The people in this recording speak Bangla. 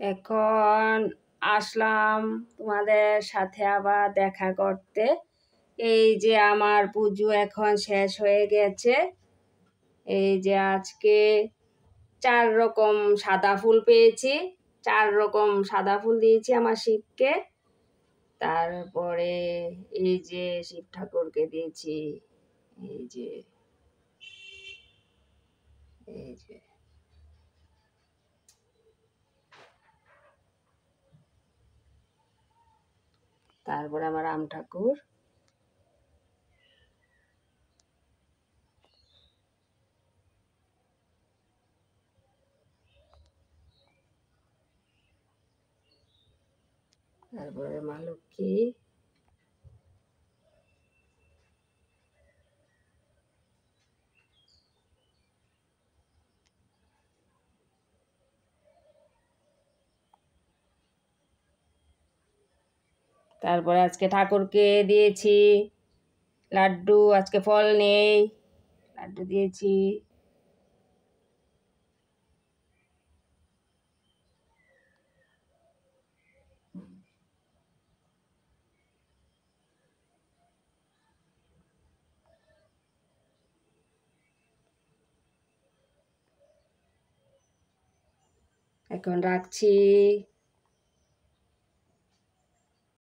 এখন আসলাম তোমাদের সাথে আবার দেখা করতে। এই যে আমার পুজো এখন শেষ হয়ে গেছে। এই যে আজকে 4 রকম সাদা ফুল পেয়েছি, 4 রকম সাদা ফুল দিয়েছি আমার শিবকে। তারপরে এই যে শিব ঠাকুরকে দিয়েছি, এই যে এই যে তারপরে আমার রাম ঠাকুর, তারপরে মা লক্ষ্মী, তারপরে আজকে ঠাকুরকে দিয়েছি লাড্ডু। আজকে ফল নেই, লাড্ডু দিয়েছি। এখন রাখছি।